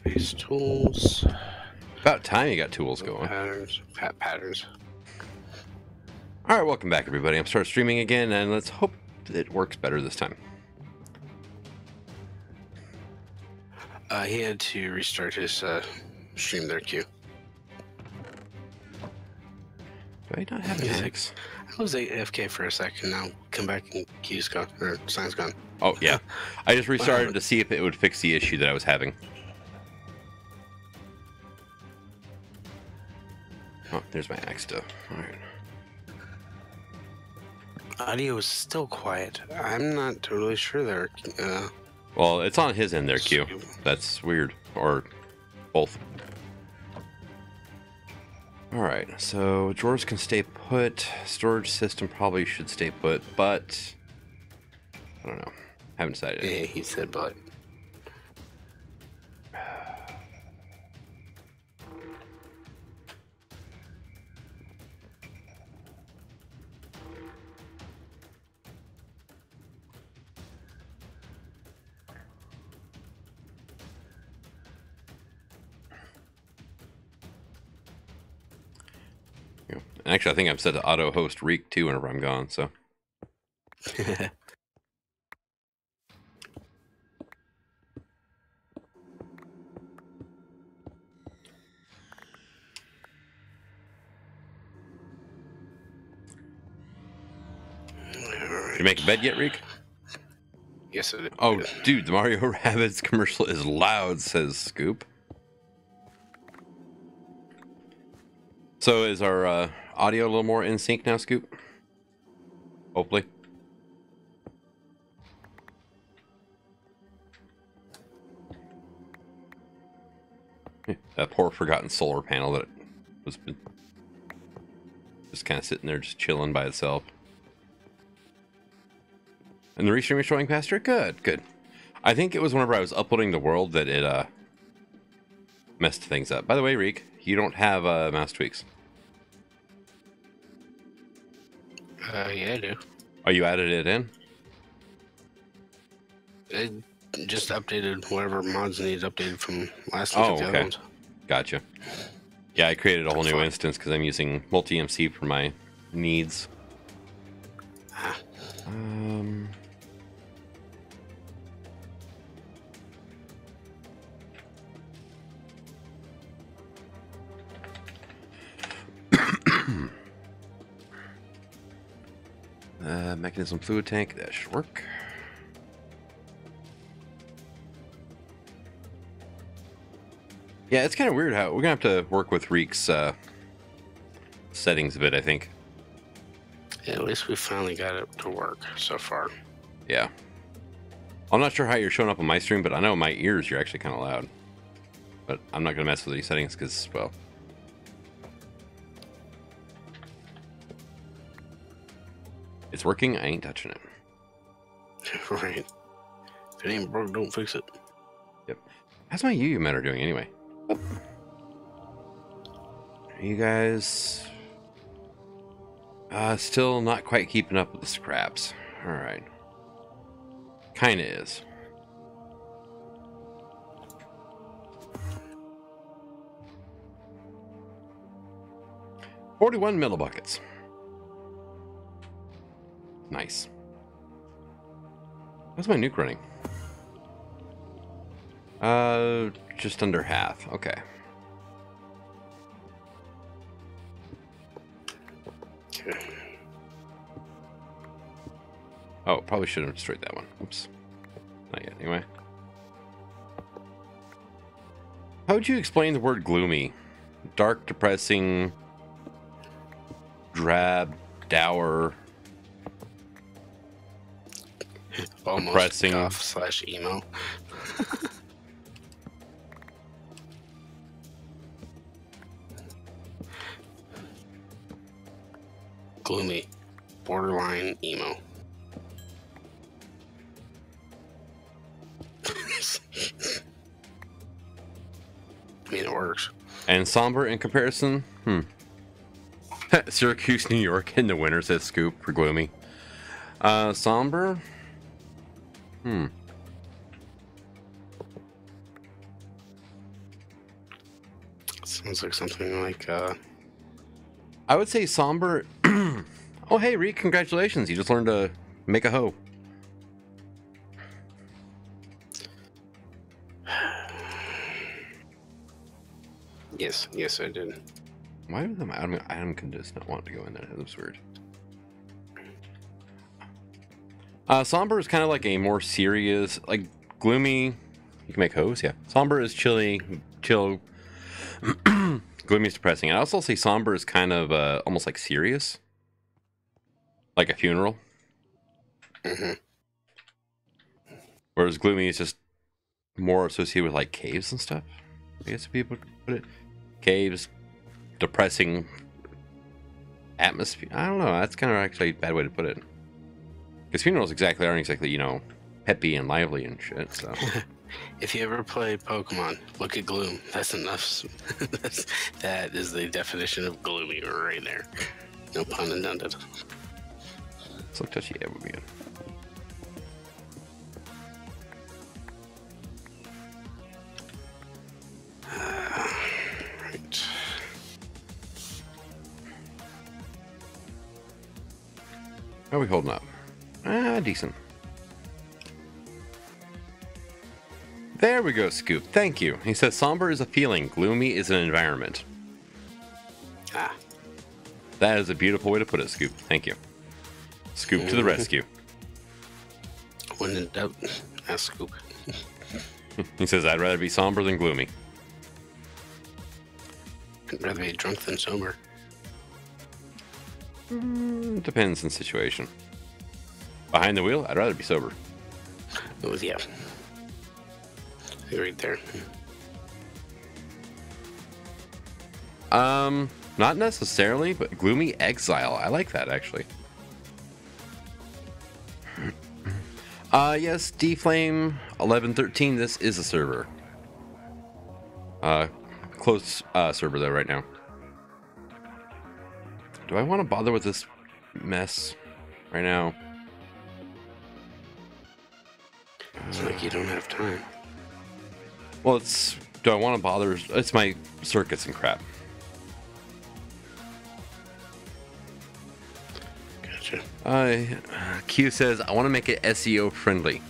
Base tools. About time you got tools going. Patterns. All right, welcome back, everybody. I'm starting streaming again, and let's hope it works better this time. He had to restart his stream there, Q. Do I not have musics? I was AFK for a second. Now come back and Q's gone, or sign's gone. Oh yeah, I just restarted to see if it would fix the issue that I was having. Oh, there's my axe stuff. All right. Audio is still quiet. I'm not totally sure there. Well, it's on his end there, Q. That's weird. Or both. Alright, so drawers can stay put. Storage system probably should stay put, but I don't know. Haven't decided. Yeah, he said but. Actually, I think I'm set to auto host Reek too whenever I'm gone, so. Did you make a bed yet, Reek? Yes, it is. Oh, dude, the Mario Rabbids commercial is loud, says Scoop. So is our audio a little more in sync now, Scoop? Hopefully. That poor forgotten solar panel that was just kind of sitting there, just chilling by itself. And the restream is showing faster? Good, good. I think it was whenever I was uploading the world that it messed things up. By the way, Reek, you don't have mouse tweaks. Yeah, I do. Oh, you added it in? It just updated whatever mods needs updated from last week. Oh, of the okay. other ones. Gotcha. Yeah, I created a whole new instance because I'm using multi-MC for my needs. Ah. Mechanism fluid tank, that should work. Yeah, it's kind of weird how we're gonna have to work with Reek's settings a bit, I think. Yeah, at least we finally got it to work so far. Yeah. I'm not sure how you're showing up on my stream, but I know in my ears you're actually kind of loud. But I'm not gonna mess with these settings because, well, it's working. I ain't touching it. Right. If it ain't broke, don't fix it. Yep. How's my UU matter doing anyway? Are you guys still not quite keeping up with the scraps? All right. Kinda is. $41 millibuckets. Nice. What's my nuke running? Just under half. Okay. Oh, probably should have destroyed that one. Oops. Not yet, anyway. How would you explain the word gloomy? Dark, depressing, drab, dour, almost depressing. goth/emo. Gloomy, borderline emo. I mean, it works. And somber in comparison? Syracuse, New York in the winter, says Scoop for gloomy. Somber? Sounds like something like, I would say somber. Oh, hey, Reek, congratulations. You just learned to make a hoe. Yes, I did. Why would the item can just not want to go in there? That's weird. Somber is kind of like a more serious, like gloomy. You can make hoes, yeah. Somber is chill. Gloomy is depressing. I also say somber is kind of almost like serious, like a funeral. Mm-hmm. Whereas gloomy is just more associated with like caves and stuff. I guess people put it. Caves, depressing atmosphere. I don't know. That's kind of actually a bad way to put it. Because funerals aren't exactly, peppy and lively and shit. So, if you ever play Pokemon, look at gloom. That's enough. That is the definition of gloomy right there. No pun intended. So touchy, yeah, would be good. Right. How are we holding up? Decent. There we go, Scoop. Thank you. He says, somber is a feeling, gloomy is an environment. Ah. That is a beautiful way to put it, Scoop. Thank you. Scoop to the rescue. When in doubt, ask Scoop. He says, I'd rather be somber than gloomy. I'd rather be drunk than sober. Depends on the situation. Behind the wheel, I'd rather be sober. Oh, yeah. Right there. Not necessarily, but gloomy exile. I like that, actually. Yes, D-Flame 1113, this is a server. Close server though right now. Do I want to bother with this mess right now? It's like you don't have time. Well, do I want to bother? It's my circuits and crap. Gotcha. Q says, I want to make it SEO friendly.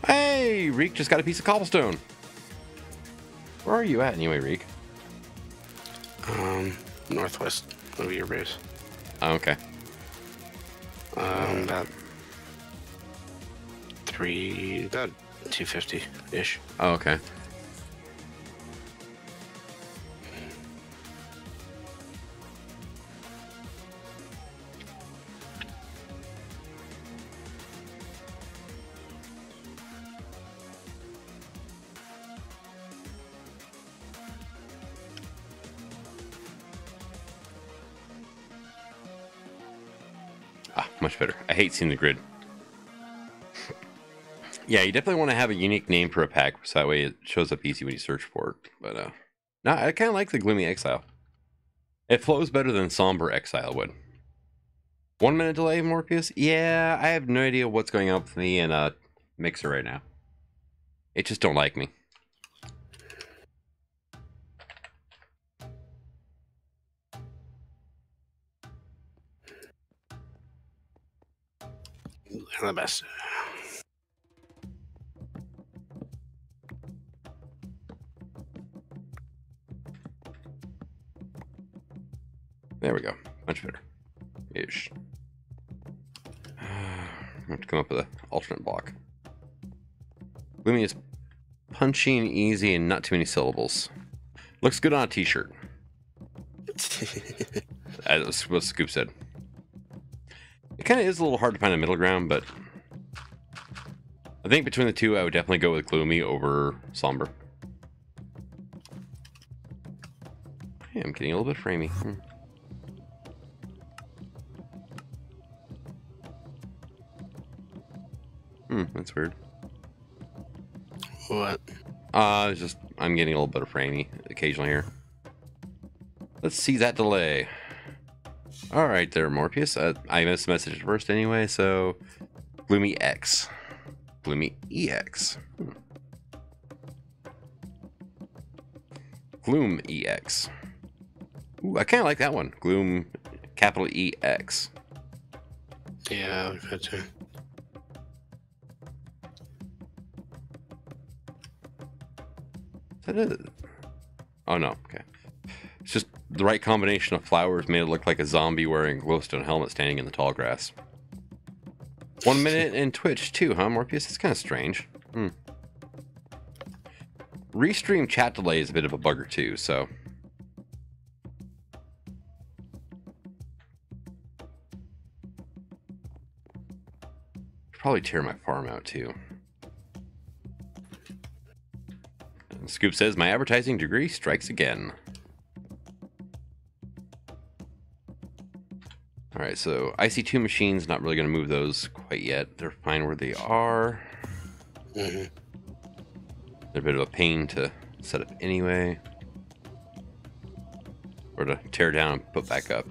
Hey, Reek just got a piece of cobblestone. Where are you at anyway, Reek? Northwest of your base. Oh, okay. About 250-ish. Oh, okay. Much better. I hate seeing the grid. Yeah, you definitely want to have a unique name for a pack, so that way it shows up easy when you search for it. But, no, I kind of like the Gloomy Exile. It flows better than Somber Exile would. 1 minute delay, Morpheus? Yeah, I have no idea what's going on with me and Mixer right now. It just don't like me. The best. There we go. Much better. Ish. I have to come up with an alternate block. Gloomy is punchy and easy and not too many syllables. Looks good on a t-shirt. That's what Scoop said. It kind of is a little hard to find a middle ground, but I think between the two, I would definitely go with Gloomy over Somber. Hey, I'm getting a little bit framey. That's weird. What? It's just I'm getting a little bit of framey occasionally here. Let's see that delay. All right, there, Morpheus. I missed the message at first anyway, so Gloomy X, Gloomy EX. Gloom EX. Ooh, I kind of like that one. Gloom, capital EX. Yeah, I like that too. Is that it? Oh no, okay. It's just the right combination of flowers made it look like a zombie wearing a glowstone helmet standing in the tall grass. 1 minute in Twitch too, huh, Morpheus? It's kind of strange. Restream chat delay is a bit of a bugger too, so. Probably tear my farm out too. And Scoop says, my advertising degree strikes again. Alright, so IC2 machines, not really going to move those quite yet. They're fine where they are. Mm-hmm. They're a bit of a pain to set up anyway. Or to tear down and put back up.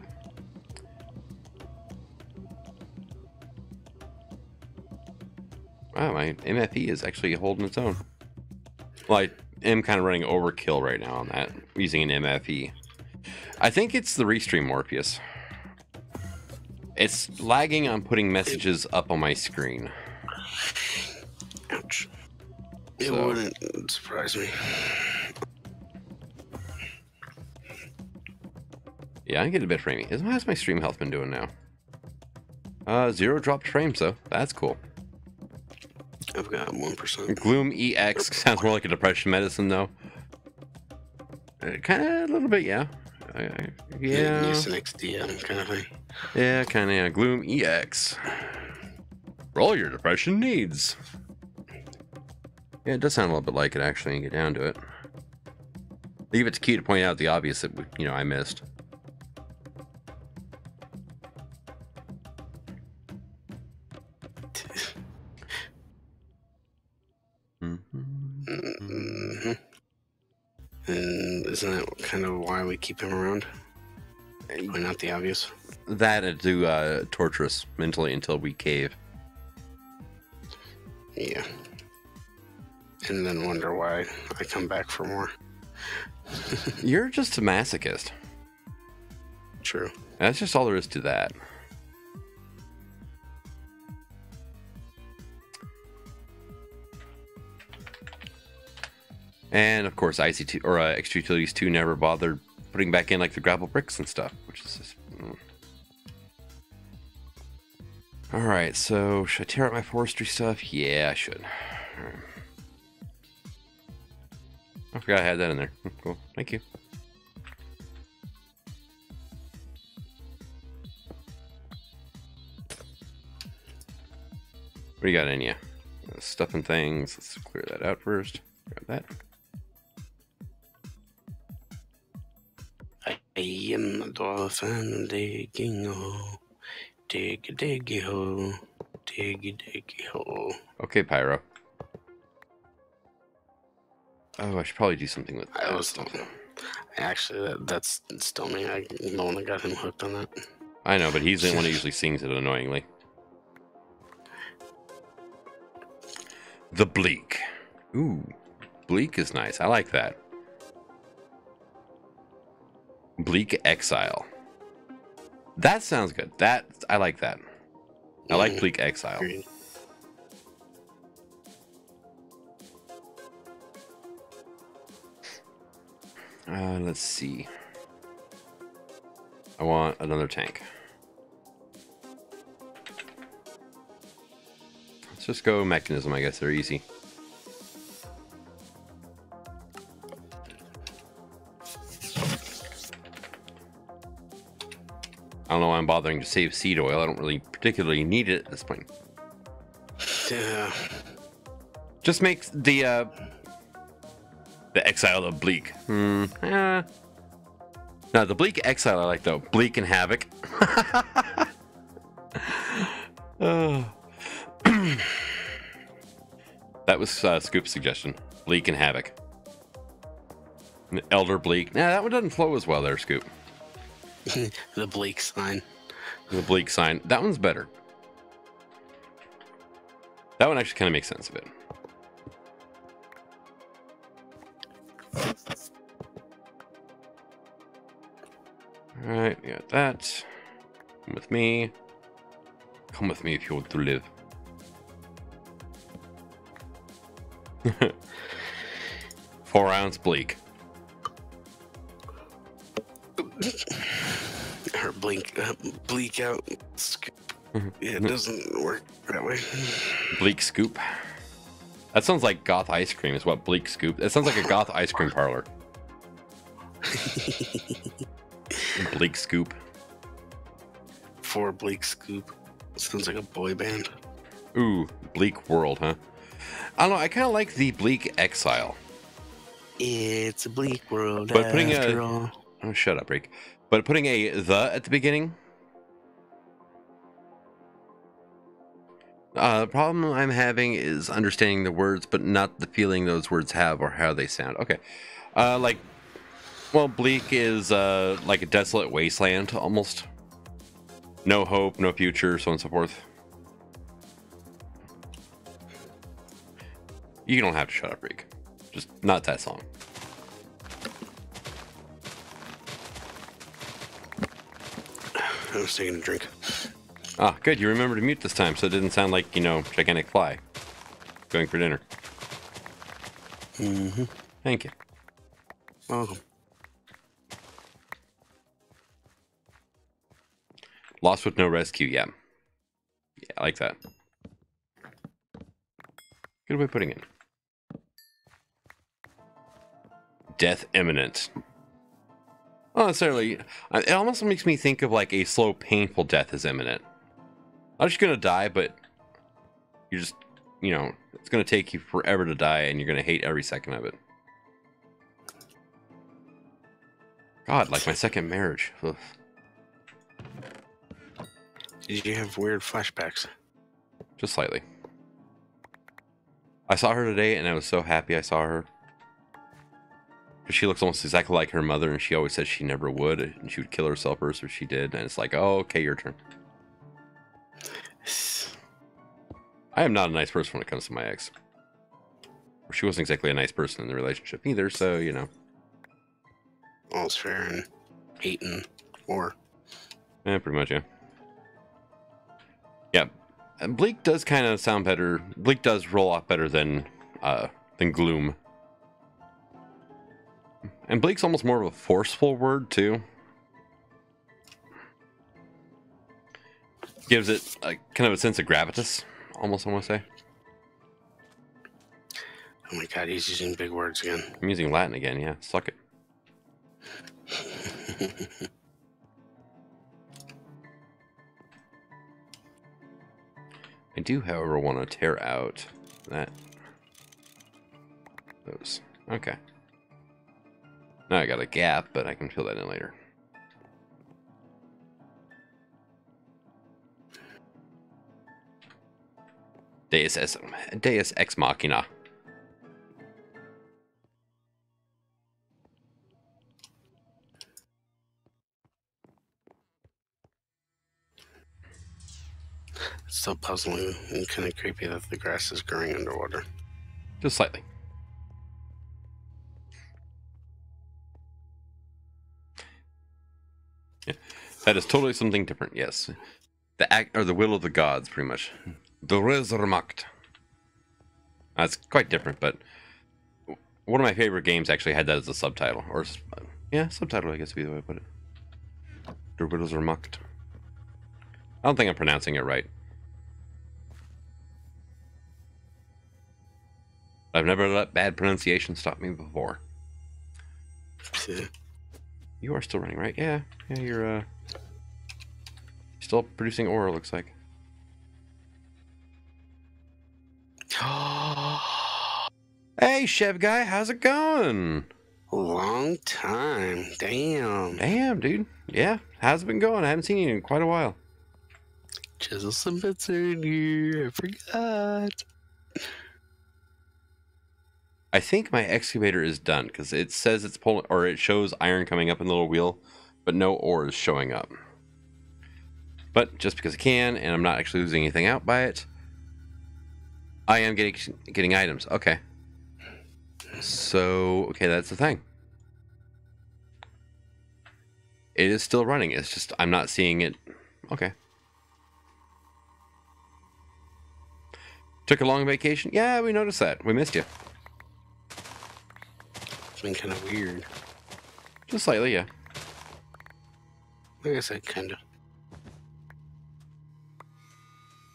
Wow, my MFE is actually holding its own. Well, I am kind of running overkill right now on that, using an MFE. I think it's the Restream Morpheus. It's lagging on putting messages up on my screen. Ouch. It wouldn't surprise me. Yeah, I'm getting a bit framey. How's my stream health been doing now? 0 dropped frames, though. That's cool. I've got 1%. Gloom EX sounds more like a depression medicine, though. Kind of a little bit, yeah. Yeah. Mucinex DM kind of thing. Yeah, kind of, yeah. Gloom EX. For all your depression needs. Yeah, it does sound a little bit like it, actually, when you get down to it. Leave it to Q to point out the obvious that, I missed. Mm-hmm. And isn't that kind of why we keep him around? Point out the obvious. That and to torture us mentally until we cave. Yeah. And then wonder why I come back for more. You're just a masochist. True. That's just all there is to that. And of course, IC2 or Extra Utilities 2 never bothered putting back in like the gravel bricks and stuff, which is just. All right, so should I tear out my forestry stuff? Yeah, I should. All right. I forgot I had that in there. Cool, thank you. What do you got in you? Stuff and things. Let's clear that out first. Grab that. I am the dolphin digging hole. Dig, diggy hole. Diggy, diggy hole. Okay, Pyro. Oh, I should probably do something with that. I was actually that's still me. I'm the one that got him hooked on that. I know, but he's the one who usually sings it annoyingly. The Bleak. Ooh, Bleak is nice. I like that. Bleak Exile. That sounds good. I like that. I like Bleak Exile. Agreed. Let's see. I want another tank. Let's just go mechanism. I guess they're easy. I don't know why I'm bothering to save seed oil. I don't really particularly need it at this point. Yeah. Just makes the Exile of Bleak. No, the Bleak Exile I like though. Bleak and Havoc. That was Scoop's suggestion. Bleak and Havoc. And Elder Bleak. Nah, that one doesn't flow as well there, Scoop. The bleak sign. The Bleak sign. That one's better. That one actually kind of makes sense of it. Alright, we got that. Come with me. Come with me if you want to live. 4-ounce bleak. Or bleak out. Yeah, it doesn't work that way. Bleak scoop. That sounds like goth ice cream is what bleak scoop. It sounds like a goth ice cream parlor. Bleak scoop. For bleak scoop. Sounds like a boy band. Ooh, bleak world, huh? I don't know, I kind of like the bleak exile. It's a bleak world. But putting all. Oh, shut up, Rick. But putting a the at the beginning. The problem I'm having is understanding the words, but not the feeling those words have or how they sound. Okay. Well, bleak is like a desolate wasteland, almost. No hope, no future, so on and so forth. You don't have to shut up, Rick. Just not that song. I was taking a drink. Ah, good. You remembered to mute this time, so it didn't sound like, gigantic fly going for dinner. Mm-hmm. Thank you. Welcome. Lost with no rescue, yeah. Yeah, I like that. Good way of putting it. Death imminent. Not necessarily. It almost makes me think of like a slow, painful death is imminent. Not just gonna die, but you're just, it's gonna take you forever to die, and you're gonna hate every second of it. God, like my second marriage. Ugh. Did you have weird flashbacks? Just slightly. I saw her today, and I was so happy I saw her. She looks almost exactly like her mother, and she always said she never would, and she would kill herself first if she did. And it's like, oh, okay, your turn. I am not a nice person when it comes to my ex. She wasn't exactly a nice person in the relationship either, so, All's fair in hate and war. Yeah, pretty much, yeah. Yeah, and bleak does kind of sound better. Bleak does roll off better than gloom. And bleak's almost more of a forceful word, too. Gives it kind of a sense of gravitas, almost, I want to say. Oh my god, he's using big words again. I'm using Latin again, yeah. Suck it. I do, however, want to tear out those. Okay. Now I got a gap, but I can fill that in later. Deus Ex Machina. It's so puzzling and kind of creepy that the grass is growing underwater. Just slightly. Yeah, that is totally something different. Yes, the act or the will of the gods, pretty much. The Resurrect. That's quite different, but one of my favorite games actually had that as a subtitle, or yeah, subtitle. I guess would be the way to put it. The Resurrect. I don't think I'm pronouncing it right. I've never let bad pronunciation stop me before. Yeah. You are still running, right? Yeah, you're still producing ore, looks like. Hey, Chev guy, how's it going? Long time. Damn. Damn, dude. Yeah, how's it been going? I haven't seen you in quite a while. Chisel some bits are in here. I forgot. I think my excavator is done because it says it's pulling, or it shows iron coming up in the little wheel, but no ore is showing up. But just because I can, and I'm not actually losing anything out by it, I am getting items. Okay. So, okay, that's the thing. It is still running. It's just I'm not seeing it. Okay. Took a long vacation? Yeah, we noticed that. We missed you. It's been kind of weird. Just slightly, yeah. Like I said, kind of.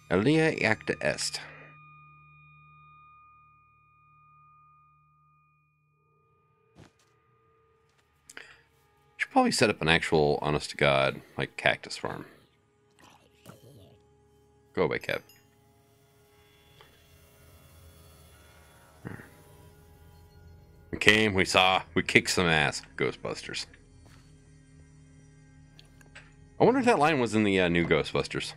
Alia acta est. Should probably set up an actual, honest to God, like cactus farm. Go away, Kev. We came, we saw, we kicked some ass. Ghostbusters. I wonder if that line was in the new Ghostbusters.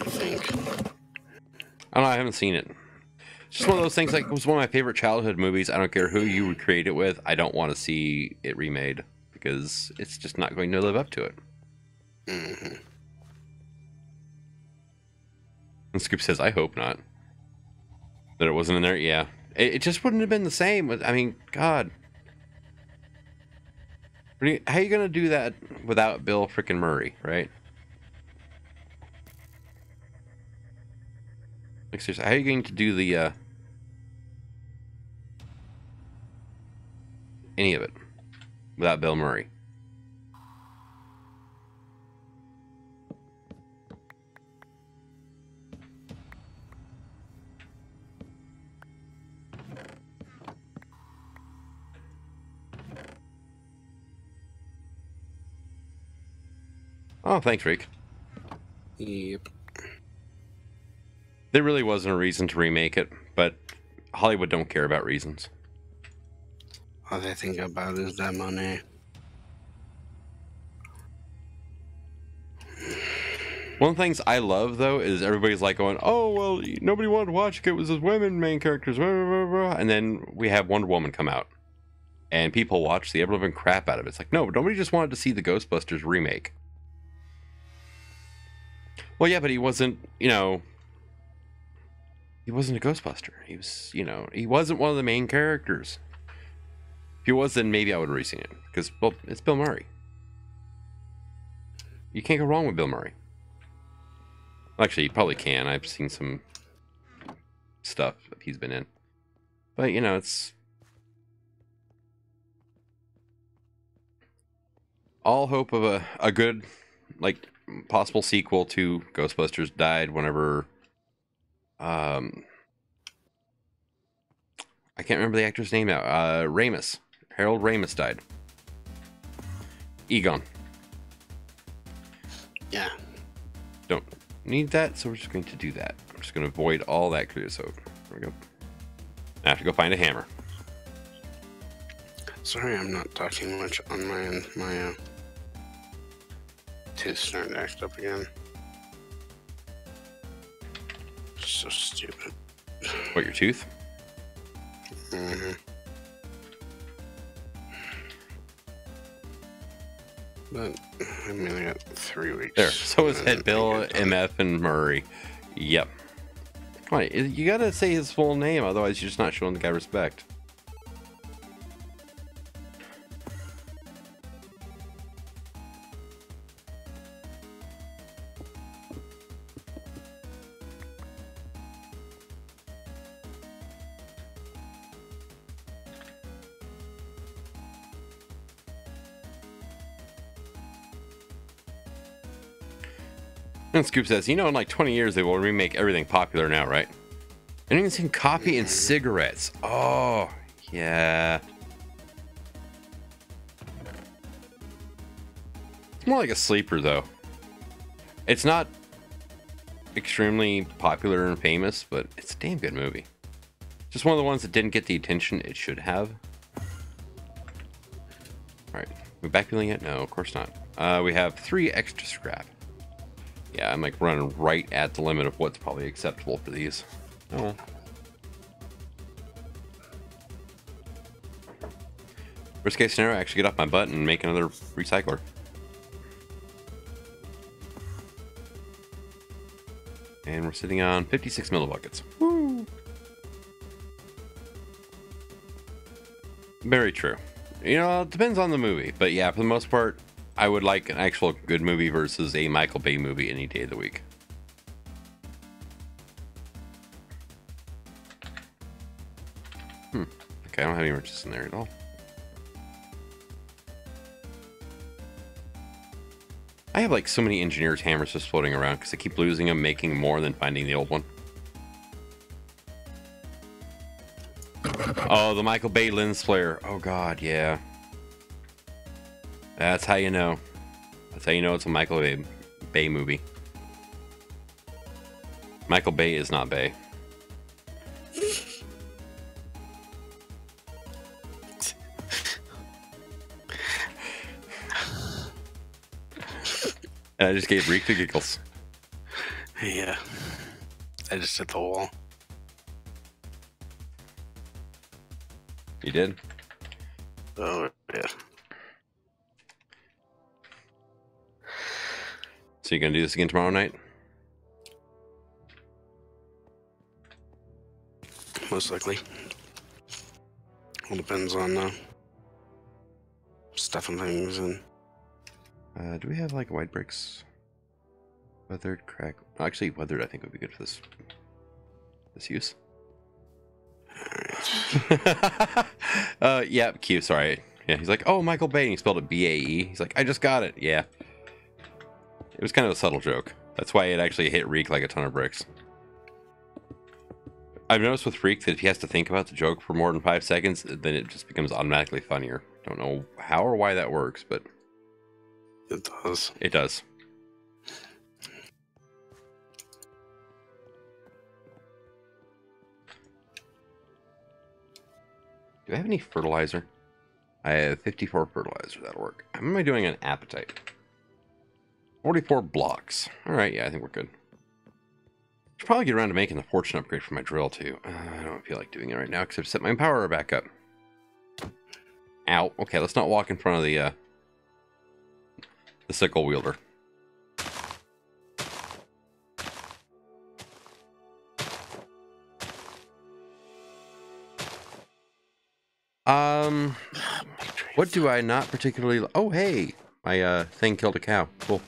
I think. I don't know, I haven't seen it. It's just one of those things, like, it was one of my favorite childhood movies. I don't care who you recreate it with. I don't want to see it remade because it's just not going to live up to it. Mm-hmm. And Scoop says, I hope not. That it wasn't in there? Yeah. It just wouldn't have been the same. I mean, God. How are you going to do that without Bill frickin' Murray, right? Like, seriously, how are you going to do the, any of it without Bill Murray? Oh, thanks, Rick. Yep. There really wasn't a reason to remake it, but Hollywood don't care about reasons. All they think about is that money. One of the things I love, though, is everybody's like going, oh, well, nobody wanted to watch it. It was those women main characters. Blah, blah, blah, blah. And then we have Wonder Woman come out. And people watch the ever-living crap out of it. It's like, no, but nobody just wanted to see the Ghostbusters remake. Well, yeah, but he wasn't, you know... He wasn't a Ghostbuster. He was, you know... He wasn't one of the main characters. If he was, then maybe I would have reseen it. Because, well, it's Bill Murray. You can't go wrong with Bill Murray. Actually, you probably can. I've seen some stuff that he's been in. But, you know, it's... all hope of a good, like, possible sequel to Ghostbusters died whenever... I can't remember the actor's name now. Ramis. Harold Ramis died. Egon. Yeah. Don't need that, so we're just going to do that. I'm just going to avoid all that creosote. There we go. I have to go find a hammer. Sorry, I'm not talking much on my end. My tooth's starting to act up again. So stupid. What, your tooth? Mm-hmm. But, I mean, I got 3 weeks. There. So is Head Bill, MF, and Murray. Yep. Come on, you gotta say his full name, otherwise you're just not showing the guy respect. And Scoop says, you know, in like 20 years they will remake everything popular now, right? And even seen coffee and cigarettes. Oh, yeah. It's more like a sleeper, though. It's not extremely popular and famous, but it's a damn good movie. Just one of the ones that didn't get the attention it should have. Alright, we backpeeling it? No, of course not. We have 3 extra scrap. Yeah, I'm like running right at the limit of what's probably acceptable for these. Oh. Worst case scenario, I actually get off my butt and make another recycler. And we're sitting on 56 millibuckets. Woo! Very true. You know, it depends on the movie. But yeah, for the most part, I would like an actual good movie versus a Michael Bay movie any day of the week. Okay, I don't have any riches in there at all. I have like so many engineers' hammers just floating around because I keep losing them, making more, than finding the old one. Oh, the Michael Bay lens flare. Oh god, yeah. That's how you know. That's how you know it's a Michael Bay movie. Michael Bay is not Bay. And I just gave Reek the giggles. Yeah. I just hit the wall. You did? Oh, yeah. So you gonna do this again tomorrow night? Most likely. All depends on stuff and things and... Do we have like white bricks? Weathered, crack. Actually, weathered I think would be good for this use. Yeah, Q, sorry. Yeah, he's like, oh, Michael Bay, and he spelled it B-A-E. He's like, I just got it. Yeah. It was kind of a subtle joke. That's why it actually hit Reek like a ton of bricks. I've noticed with Reek that if he has to think about the joke for more than 5 seconds, then it just becomes automatically funnier. Don't know how or why that works, but... It does. It does. Do I have any fertilizer? I have 54 fertilizer. That'll work. How am I doing on appetite? 44 blocks. Alright, yeah, I think we're good. Should probably get around to making the fortune upgrade for my drill, too. I don't feel like doing it right now, because I've set my power back up. Ow. Okay, let's not walk in front of the sickle wielder. What do I not particularly... Oh, hey! My thing killed a cow. Cool.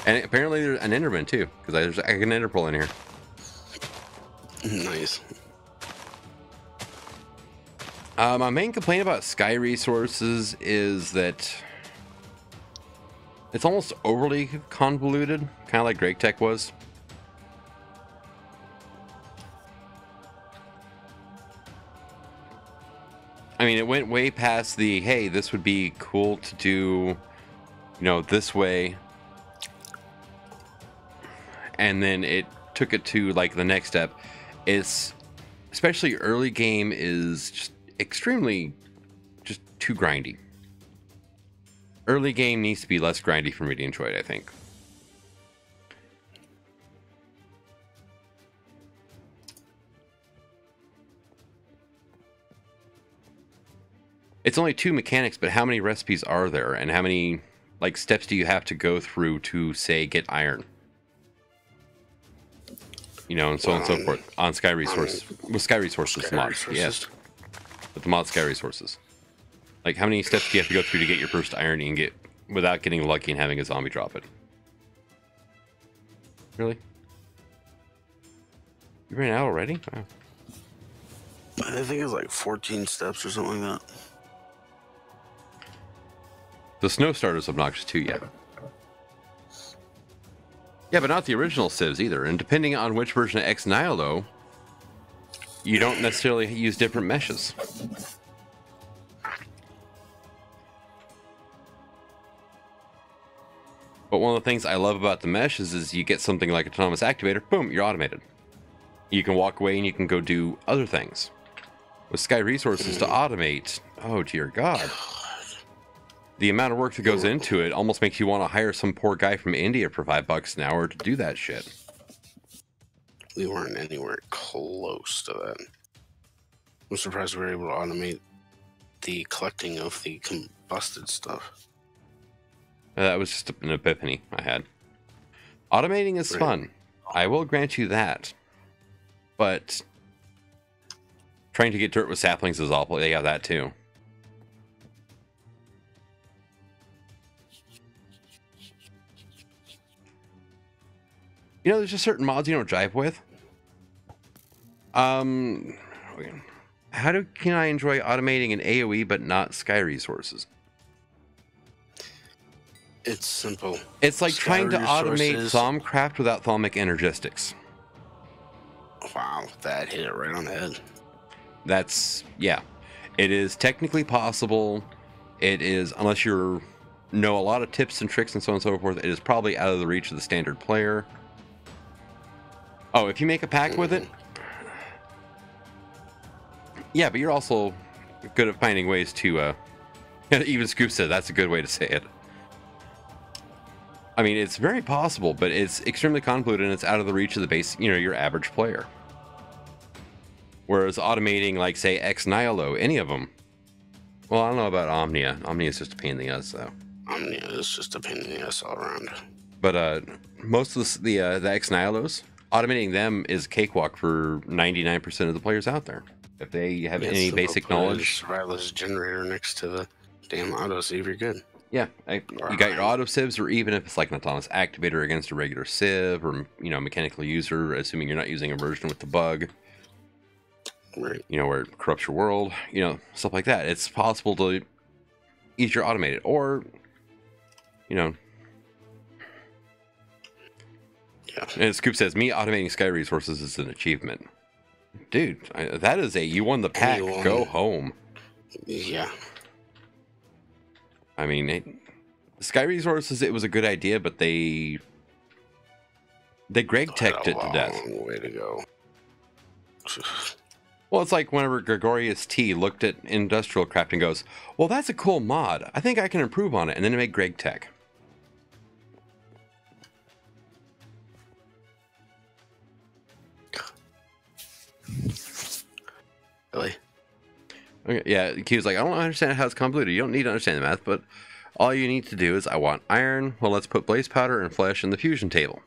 And apparently there's an Enderman, too, because there's an Enderpearl in here. Nice. My main complaint about Sky Resources is that it's almost overly convoluted, kind of like Drake Tech was. I mean, it went way past the, hey, this would be cool to do, you know, this way. And then it took it to, like, the next step. It's, especially early game, is just extremely, just too grindy. Early game needs to be less grindy for me to enjoy it, I think. It's only 2 mechanics, but how many recipes are there? And how many, like, steps do you have to go through to, say, get iron? You know, and so on and so forth. On Sky Resource. With Sky Resources mod. Yes. With the mod Sky Resources. Like, how many steps do you have to go through to get your first iron ingot without getting lucky and having a zombie drop it? Really? You ran out already? Wow. I think it's like 14 steps or something like that. The snow starter's obnoxious too, yeah. Yeah, but not the original civs either. And depending on which version of X-Nile, though, you don't necessarily use different meshes. But one of the things I love about the meshes is you get something like Autonomous Activator, boom, you're automated. You can walk away and you can go do other things. With Sky Resources to automate, oh dear God. The amount of work that goes into it almost makes you want to hire some poor guy from India for $5 an hour to do that shit. We weren't anywhere close to that. I'm surprised we were able to automate the collecting of the combusted stuff. That was just an epiphany I had. Automating is fun. I will grant you that. But trying to get dirt with saplings is awful. They have that too. You know, there's just certain mods you don't jive with. How can I enjoy automating an AoE but not sky resources? It's simple. It's like Sky trying to automate resources- Thaumcraft without Thaumic Energistics. Wow, that hit it right on the head. That's, yeah. It is technically possible. It is, unless you know a lot of tips and tricks and so on and so forth, it is probably out of the reach of the standard player. Oh, if you make a pack with it? Yeah, but you're also good at finding ways to, even Scoop said that's a good way to say it. I mean, it's very possible, but it's extremely convoluted and it's out of the reach of the base, your average player. Whereas automating, like, say, Ex Nihilo, any of them. Well, I don't know about Omnia. Omnia is just a pain in the ass, though. Omnia is just a pain in the ass all around. But most of the Ex Nihilos, automating them is cakewalk for 99% of the players out there. If they have any basic knowledge. Survivalist generator next to the damn autosave, you're good. Yeah, you got your auto civs, or even if it's like an autonomous activator against a regular civ, or mechanical user, assuming you're not using immersion with the bug. Right. Where it corrupts your world, stuff like that. It's possible to easier automate it, or Yeah. And Scoop says, me automating sky resources is an achievement. Dude, that is you won the pack. Anyone. Go home. Yeah. I mean, sky resources, it was a good idea, but they Greg teched it to death. Long way to go. Well, it's like whenever Gregorius T looked at Industrial Craft and goes, well, that's a cool mod. I think I can improve on it. And then it made Greg tech. Really? Okay, yeah, Q was like, I don't understand how it's convoluted. You don't need to understand the math, but all you need to do is, I want iron. Well, let's put blaze powder and flesh in the fusion table.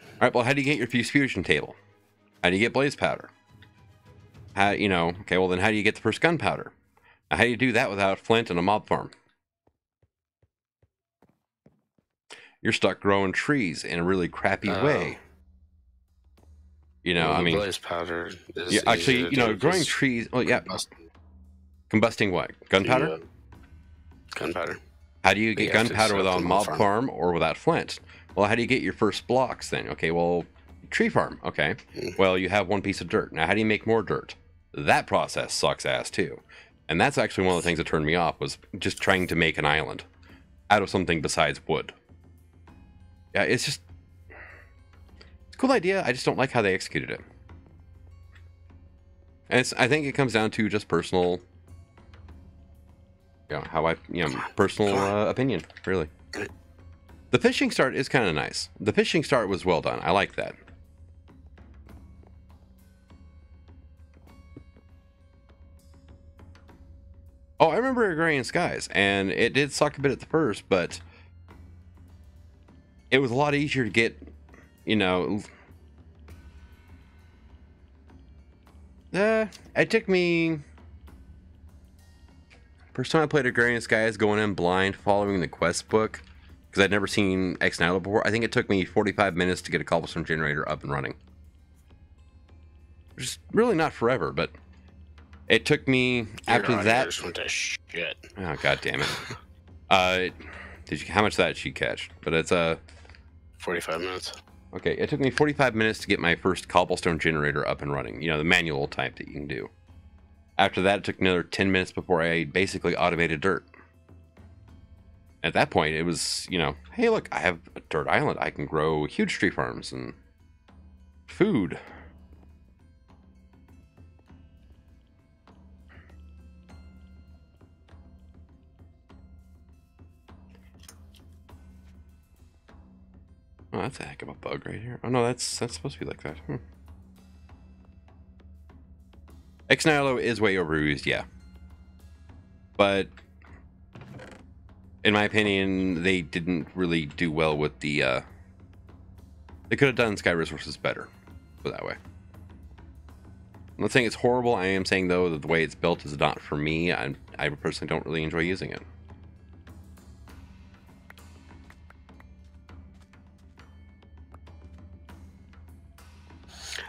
All right, well, how do you get your fusion table? How do you get blaze powder? Okay, well, then how do you get the first gunpowder? Now, how do you do that without flint and a mob farm? You're stuck growing trees in a really crappy way. I mean, blaze powder is yeah, actually, growing trees. Well, yeah, combusting what? Gunpowder. Gunpowder. How do you get gunpowder without a mob farm or without flint? Well, how do you get your first blocks then? Okay, well, tree farm. Okay, well, you have one piece of dirt. Now, how do you make more dirt? That process sucks ass too, and that's actually one of the things that turned me off, was just trying to make an island out of something besides wood. Yeah, it's just. It's a cool idea. I just don't like how they executed it. And I think it comes down to just personal, personal opinion, really. The fishing start is kind of nice. The fishing start was well done. I like that. Oh, I remember Agrarian Skies, and it did suck a bit at the first, but it was a lot easier to get. It took me. First time I played Agrarian Skies, going in blind, following the quest book, because I'd never seen Ex Nihilo before. I think it took me 45 minutes to get a cobblestone generator up and running. Which is really not forever, but it took me after that. Just went to shit. Oh, god damn it! How much of that did she catch? But it's 45 minutes. Okay, it took me 45 minutes to get my first cobblestone generator up and running. The manual type that you can do. After that, it took another 10 minutes before I basically automated dirt. At that point, it was, hey, look, I have a dirt island. I can grow huge tree farms and food. Oh, that's a heck of a bug right here. Oh, no, that's supposed to be like that. Ex Nihilo is way overused, yeah. But, in my opinion, they didn't really do well with the, they could have done Sky Resources better, put it that way. I'm not saying it's horrible. I am saying, though, that the way it's built is not for me. I personally don't really enjoy using it.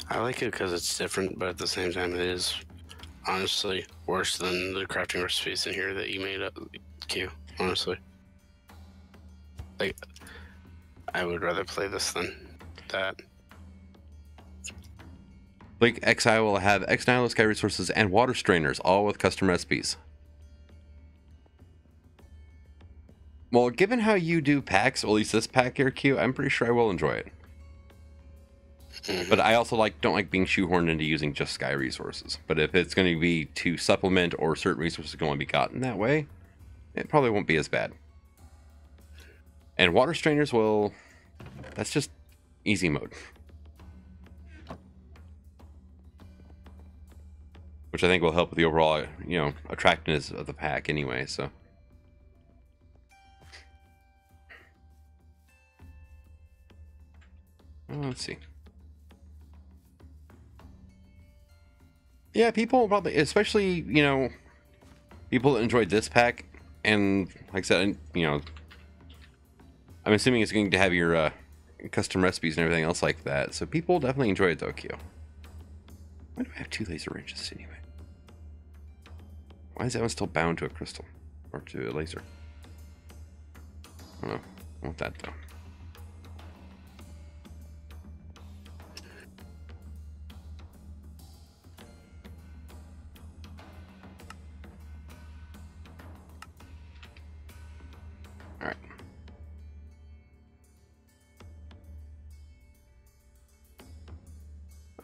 I like it because it's different, but at the same time, it is honestly worse than the crafting recipes in here that you made up, Q. Honestly, like I would rather play this than that. Like XI will have X Nihilo Sky Resources and water strainers, all with custom recipes. Well, given how you do packs, or at least this pack here, Q, I'm pretty sure I will enjoy it. But I also don't like being shoehorned into using just Sky Resources. But if it's going to be to supplement or certain resources can only be gotten that way, it probably won't be as bad. And water strainers will... That's just easy mode. Which I think will help with the overall, attractiveness of the pack anyway, so... Let's see. Yeah, people probably, especially, people that enjoyed this pack, and like I said, I'm assuming it's going to have your custom recipes and everything else like that, so people definitely enjoy it though, Q. Why do I have 2 laser wrenches anyway? Why is that one still bound to a crystal? Or to a laser? I don't know. I want that though. Alright.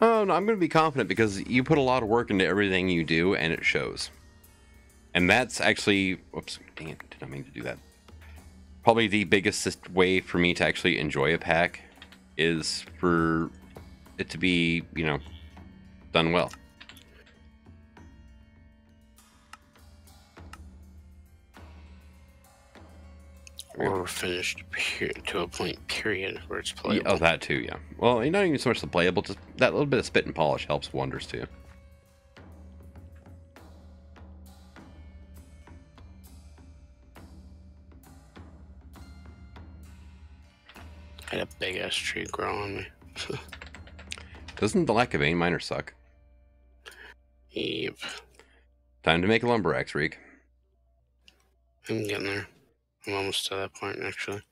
Oh, no, I'm going to be confident because you put a lot of work into everything you do, and it shows. And that's actually... Whoops, dang it, did not mean to do that. Probably the biggest way for me to actually enjoy a pack is for it to be, done well. Or finished to a point, period, where it's playable. Oh, that too, yeah. Well, not even so much the playable, just that little bit of spit and polish helps wonders too. I had a big ass tree grow on me. Doesn't the lack of vein miner suck? Yep. Time to make a lumber axe, Reek. I'm getting there. I'm almost to that point, actually.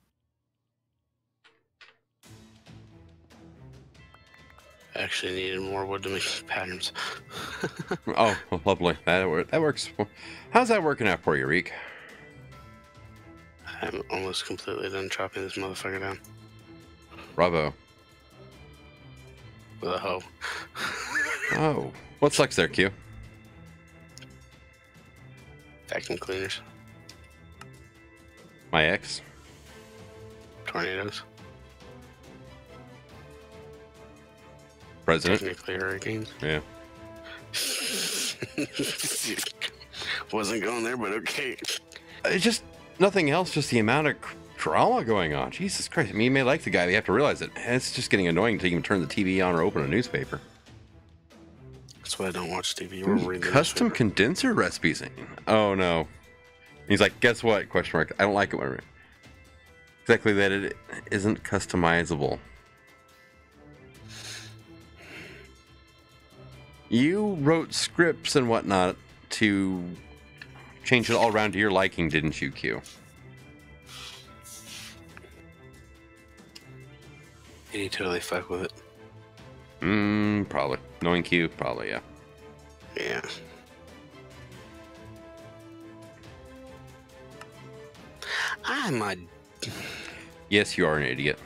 I actually needed more wood to make patterns. Oh, well, lovely. That works. How's that working out for you, Reek? I'm almost completely done chopping this motherfucker down. Bravo. With a hoe. Oh. What sucks there, Q? Vacuum cleaners. My ex? Tornadoes. President? Technically hurricanes. Yeah. Wasn't going there, but okay. It's just nothing else, just the amount of drama going on. Jesus Christ. I mean, you may like the guy, but you have to realize it. It's just getting annoying to even turn the TV on or open a newspaper. That's why I don't watch TV or read the Custom newspaper. condenser recipes. Oh no. He's like, guess what? Question mark. I don't like it when exactly that it isn't customizable. You wrote scripts and whatnot to change it all around to your liking, didn't you, Q? Did he totally fuck with it? Probably. Knowing Q, probably, yeah. Yeah. I'm a... Yes, you are an idiot.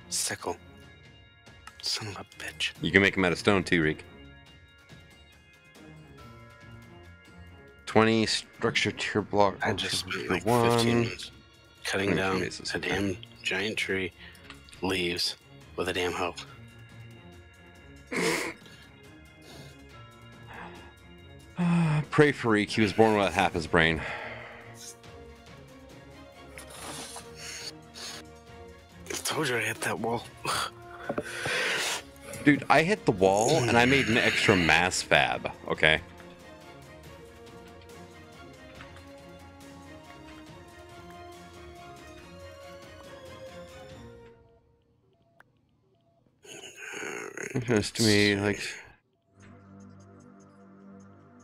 Sickle. Son of a bitch. You can make them out of stone too, Reek. 20 structure tier block. I just spent like 1. 15 minutes cutting down bases. a damn giant tree, leaves, with a damn hoe. Pray for Reek. He was born with half his brain. I told you I hit that wall. Dude, I hit the wall and I made an extra mass fab, okay? Just to me, like...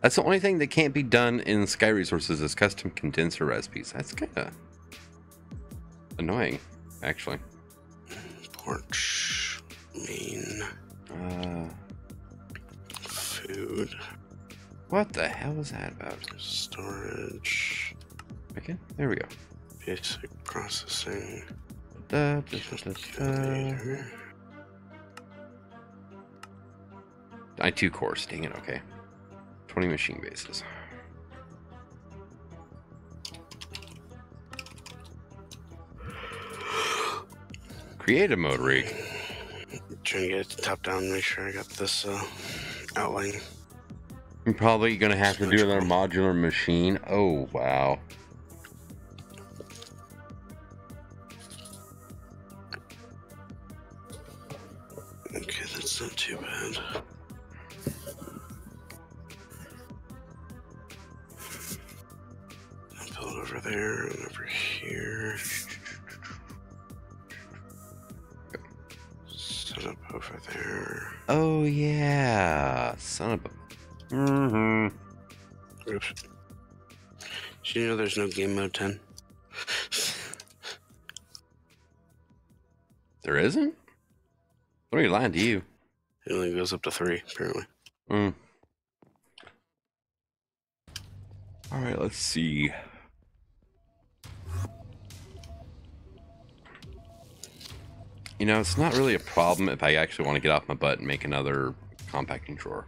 That's the only thing that can't be done in Sky Resources is custom condenser recipes. That's kind of annoying, actually. Porch, main, food. What the hell is that about? Storage. Okay, there we go. Basic processing. Calculator. I2 cores, dang it, okay. 20 machine bases. Creative mode rig. Trying to get it to top down, make sure I got this outline. I'm probably gonna have to do another modular machine. Oh, wow. Okay, that's not too bad. I'll build over there and over here. Set up over there. Oh, yeah. Son of a... Oops. Did you know there's no game mode 10? There isn't? What are you lying to you? It only goes up to 3, apparently. Alright, let's see. You know, it's not really a problem if I actually want to get off my butt and make another compacting drawer.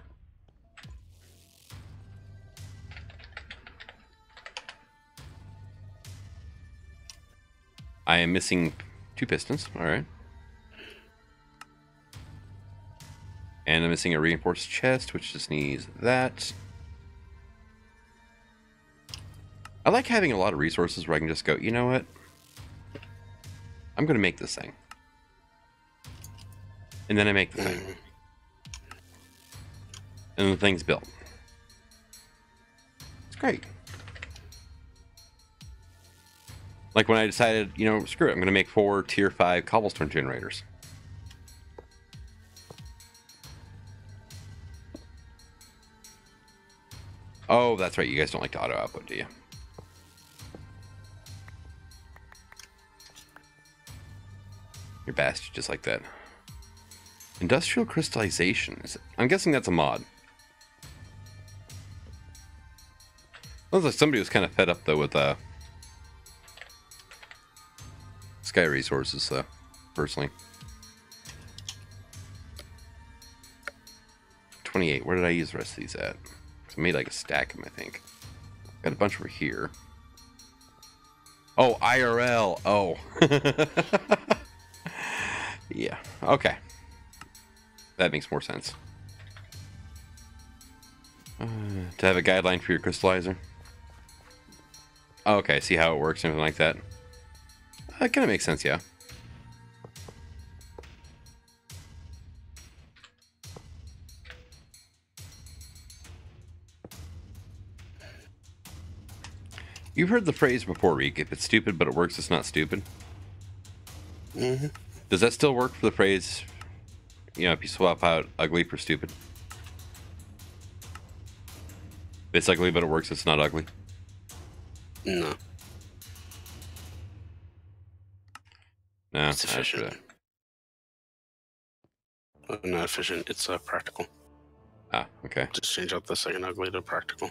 I am missing 2 pistons, alright. And I'm missing a reinforced chest, which just needs that. I like having a lot of resources where I can just go, you know what? I'm going to make this thing. And then I make the thing. And the thing's built. It's great. Like when I decided, you know, screw it, I'm going to make 4 tier 5 cobblestone generators. Oh, that's right. You guys don't like to auto output, do you? You're bastard just like that. Industrial crystallization. I'm guessing that's a mod. Looks like somebody was kind of fed up though with Sky Resources, though, personally. 28. Where did I use the rest of these at? I made like a stack of them, I think. Got a bunch over here. Oh, IRL. Oh. Yeah. Okay. That makes more sense. To have a guideline for your crystallizer. Oh, okay, see how it works and everything like that. That kind of makes sense, yeah. You've heard the phrase before, Reek, if it's stupid but it works, it's not stupid. Mm-hmm. Does that still work for the phrase, you know, if you swap out ugly for stupid? If it's ugly but it works, it's not ugly? No. No, It's efficient. Not efficient, it's practical. Ah, okay. Just change out the second ugly to practical.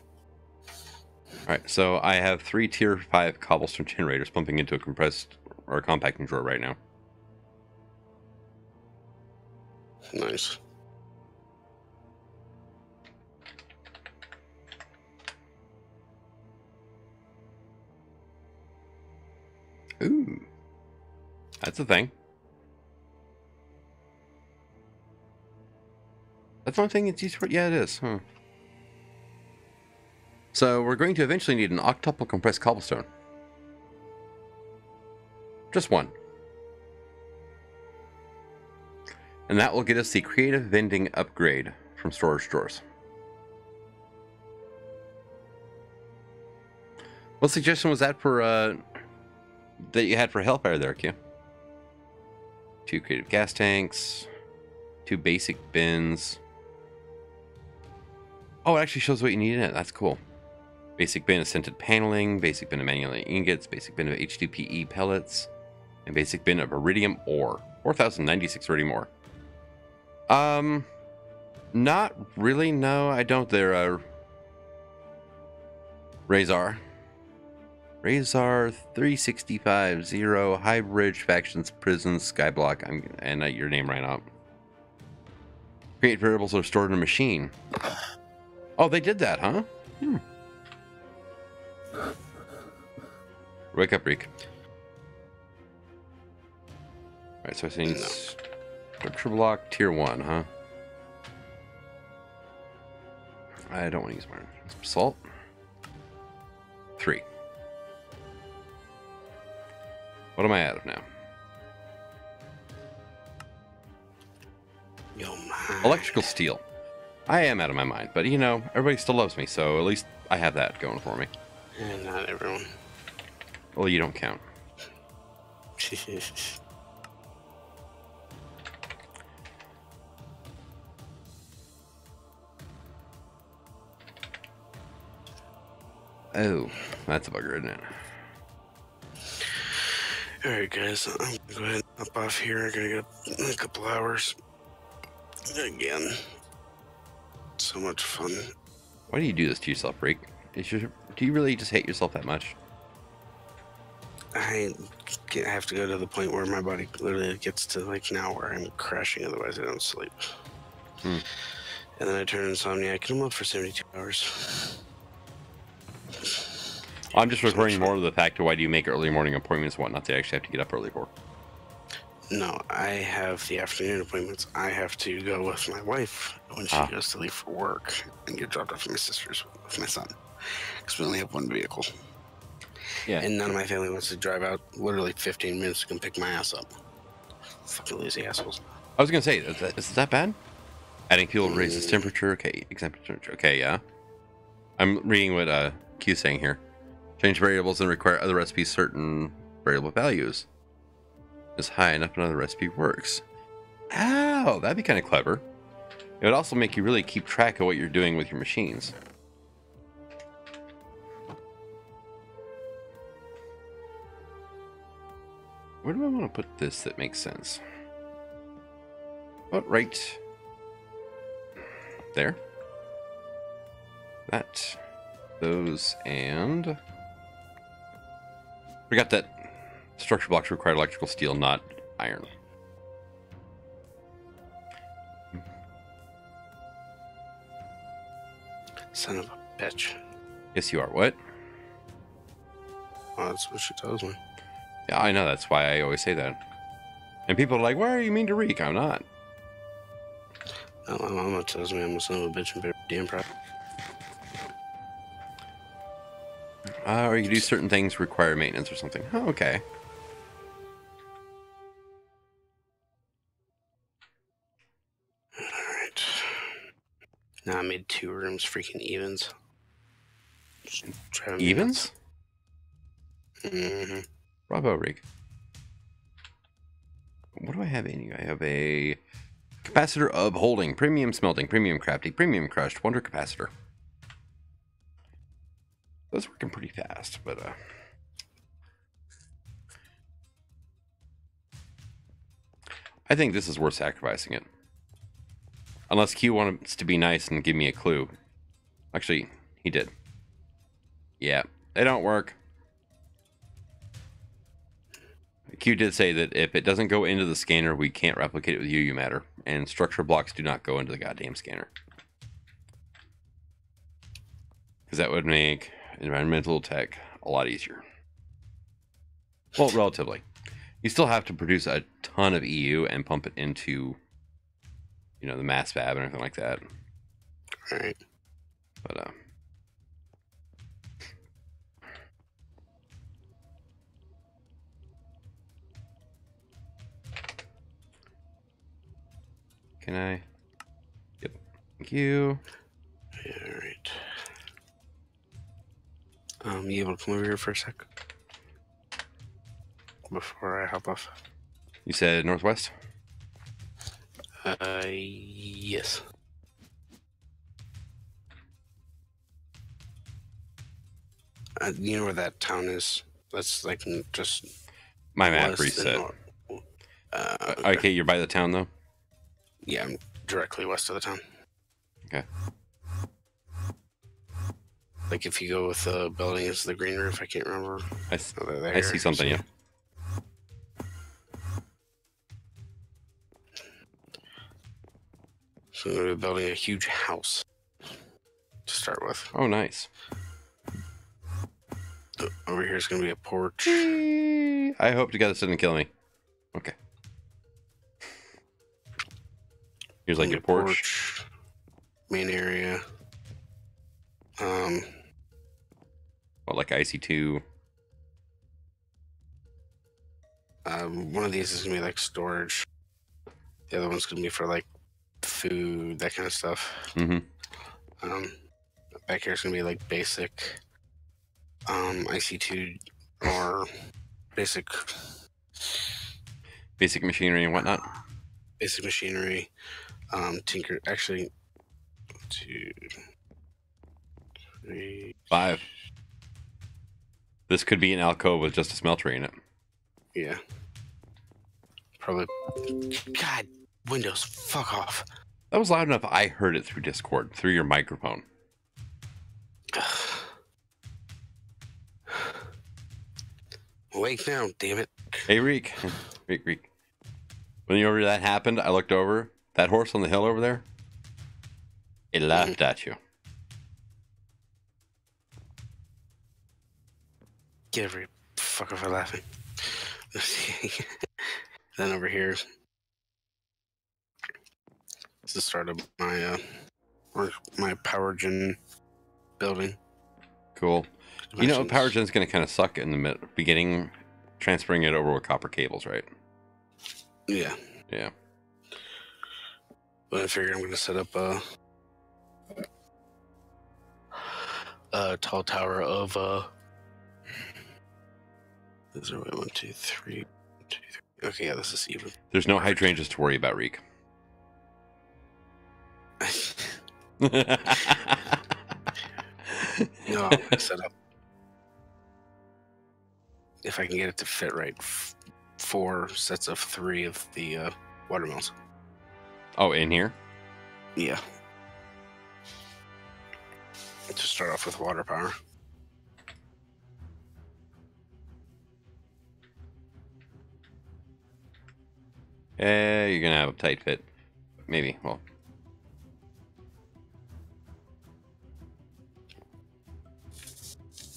Alright, so I have 3 tier 5 cobblestone generators pumping into a compressed or a compacting drawer right now. Nice. Ooh. That's a thing. That's one thing it's used for. Yeah, it is. Huh. So we're going to eventually need an octuple compressed cobblestone. Just one. And that will get us the creative vending upgrade from storage drawers. What suggestion was that for that you had for Hellfire there, Q? 2 creative gas tanks. 2 basic bins. Oh, it actually shows what you need in it. That's cool. Basic bin of scented paneling, basic bin of manual ingots, basic bin of H2PE pellets, and basic bin of iridium ore. 4,096 iridium ore. Not really. No, I don't. There, Razor 365-0 High Bridge Factions Prison Skyblock. And your name right up. Create variables that are stored in a machine. Oh, they did that, huh? Wake up, Reek. Alright, so I think structure block tier 1, huh? I don't want to use mine. Salt. 3. What am I out of now? Yo, man. Electrical steel. I am out of my mind, but you know, everybody still loves me, so at least I have that going for me. And not everyone. Well, you don't count. Oh, that's a bugger, isn't it? Alright, guys, I'm gonna go ahead and hop off here. I'm gonna get a couple hours. Again. So much fun. Why do you do this to yourself, Reek? Do you really just hate yourself that much? I have to go to the point where my body literally gets to like now where I'm crashing, otherwise I don't sleep. And then I turn insomniac and I'm up for 72 hours. I'm just referring more to the fact of why do you make early morning appointments and whatnot to actually have to get up early for? No, I have the afternoon appointments. I have to go with my wife when she goes to leave for work and get dropped off at my sister's with my son. Because we only have one vehicle. Yeah. And none of my family wants to drive out literally 15 minutes to come pick my ass up. Fucking lazy assholes. I was going to say, is that bad? Adding fuel raises temperature. Okay, exempt temperature. Okay, yeah. I'm reading what Q's saying here. Change variables and require other recipes certain variable values. Is high enough another recipe works. Ow, that'd be kind of clever. It would also make you really keep track of what you're doing with your machines. Where do I want to put this that makes sense? Oh, right there. That, those, and forgot that structure blocks require electrical steel, not iron. Son of a bitch. Yes, you are. What? Oh, that's what she tells me. Yeah, I know. That's why I always say that. And people are like, why are you mean to Reek? I'm not. No, my mama tells me I'm a son of a bitch and very damn proud. Or you do certain things require maintenance or something. Oh, okay. Alright. Now I made 2 rooms freaking evens. Evens? Mm-hmm. Bravo, Reek. What do I have in you? I have a capacitor of holding, premium smelting, premium crafting, premium crushed, wonder capacitor. That's working pretty fast, but I think this is worth sacrificing it. Unless Q wants to be nice and give me a clue. Actually, he did. Yeah, they don't work. Q did say that if it doesn't go into the scanner, we can't replicate it with UU matter. And structure blocks do not go into the goddamn scanner. Because that would make environmental tech a lot easier. Well, relatively. You still have to produce a ton of EU and pump it into, you know, the mass fab and everything like that. Right. But, can I? Yep. Thank you. Alright. You able to come over here for a sec? Before I hop off. You said northwest? Yes. You know where that town is? That's like just My map west reset. and north. Okay, you're by the town though? Yeah, I'm directly west of the town. Okay. Like if you go with the building, it's the green roof. I can't remember. I see something, yeah. So we're building a huge house to start with. Oh, nice. Over here is going to be a porch. I hope to God this didn't kill me. Okay. Here's like your porch. Main area. What, like IC2? One of these is going to be like storage. The other one's going to be for like food, that kind of stuff. Mm-hmm. Back here is going to be like basic IC2 or basic machinery and whatnot. Basic machinery. Tinker. Actually, 2, 3, 5. This could be an alcove with just a smelter in it. Yeah. Probably. God, Windows, fuck off. That was loud enough I heard it through Discord, through your microphone. Awake now, damn it. Hey, Reek. Reek. When that happened, I looked over. That horse on the hill over there, it laughed at you. Get every fucker for laughing. Then over here is the start of my power gen building. Cool. You know, power gen's going to kind of suck in the beginning, transferring it over with copper cables, right? Yeah. Yeah. But I figured I'm going to set up a tall tower of Is there 1, 2, 3, 1, 2, 3? Okay, yeah, this is even. There's no hydrangeas to worry about, Reek. No, I'm gonna set up. If I can get it to fit right, 4 sets of 3 of the watermills. Oh, in here? Yeah. To start off with water power. You're gonna have a tight fit. Maybe. Well.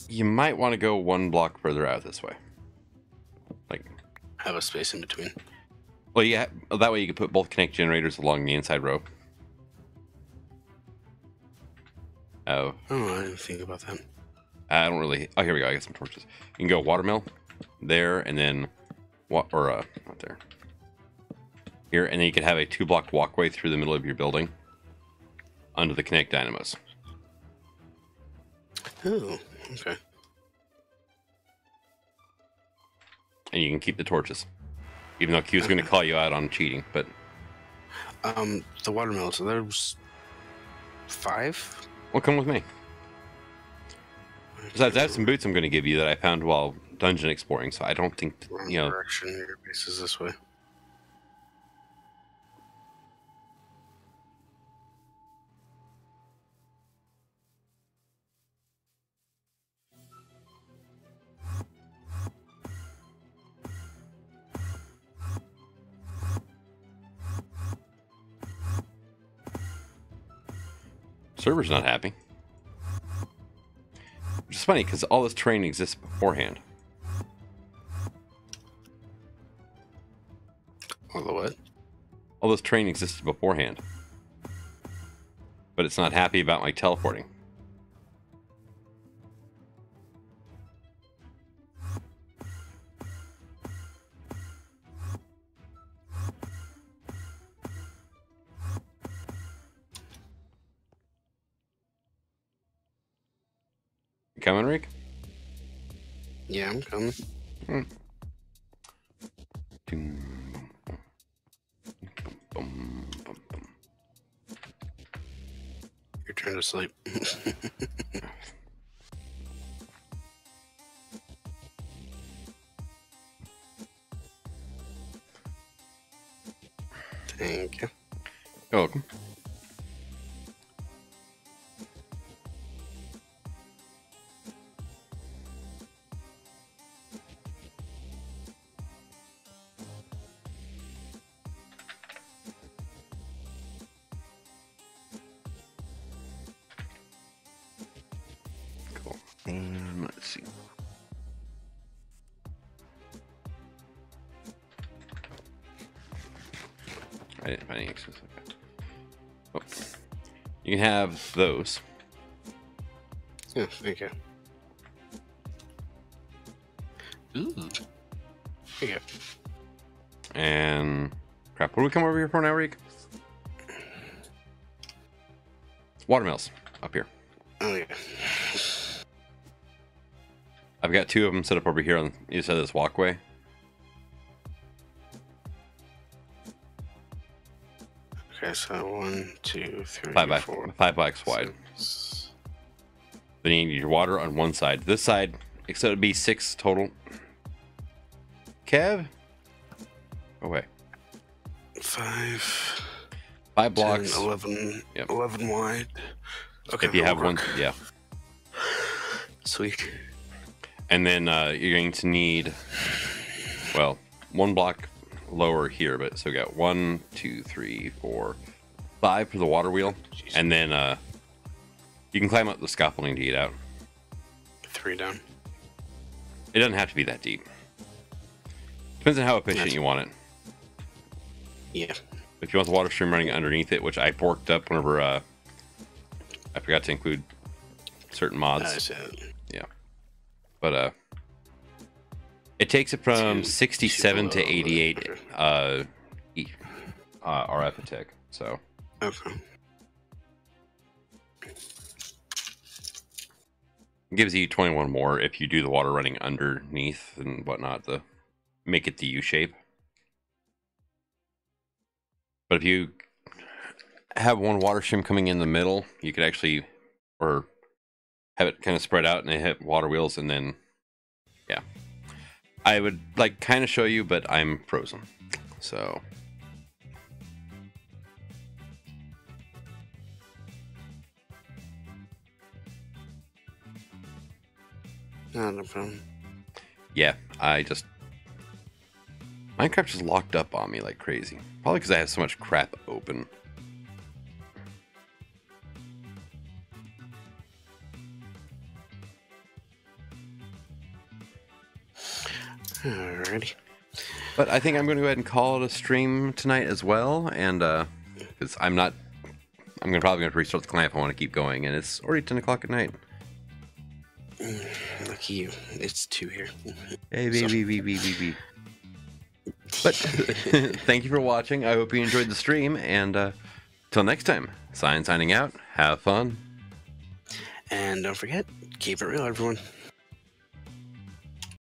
You might want to go 1 block further out this way. Like, have a space in between. Well, yeah. That way you can put both connect generators along the inside row. Oh. Oh, I didn't think about that. I don't really. Oh, here we go. I got some torches. You can go watermill there, and then not there. Here, and then you could have a 2-block walkway through the middle of your building under the connect dynamos. Oh, okay. And you can keep the torches, even though Q's going to call you out on cheating. But the watermill. So there's 5. Well, come with me. Besides, I have some boots I'm going to give you that I found while dungeon exploring. So I don't think direction. Your base is this way. Server's not happy. Which is funny because all this terrain exists beforehand. All the what? All this terrain existed beforehand. But it's not happy about my teleporting. You coming, Rick? Yeah, I'm coming. trying to sleep. Thank you. You're welcome. Cool. And let's see. I didn't find any extras like that. Oh. You can have those. Yeah, thank you. Ooh. There you go. And crap, what do we come over here for now, Reek? Watermills up here. Oh yeah. I've got 2 of them set up over here on either side of this walkway. Okay, so 1, 2, 3, 4, 5 blocks wide. 6. Then you need your water on one side. This side, except it'd be 6 total. Kev? Away. 5 blocks. 10, 11. Yep. 11 wide. Okay. If you have one, yeah. Sweet. And then you're going to need, well, 1 block lower here, but so we got 1, 2, 3, 4, 5 for the water wheel. Jeez. And then you can climb up the scaffolding to get out. 3 down. It doesn't have to be that deep. Depends on how efficient you want it. Yeah. If you want the water stream running underneath it, which I forked up whenever I forgot to include certain mods. Yeah. But it takes it from 67 to 88 RF a tick. So Okay. it gives you 21 more if you do the water running underneath and whatnot to make it the U shape. But if you have one water stream coming in the middle, you could actually, or have it kind of spread out and it hit water wheels, and then, yeah. I would like kind of show you, but I'm frozen. So. Not a problem. Yeah, Minecraft just locked up on me like crazy. Probably because I have so much crap open. Alrighty. But I think I'm going to go ahead and call it a stream tonight as well. And because I'm probably going to have to restart the client if I want to keep going. And it's already 10 o'clock at night. Lucky you. It's 2 here. Hey, baby. But thank you for watching. I hope you enjoyed the stream. And till next time, signing out. Have fun. And don't forget, keep it real, everyone.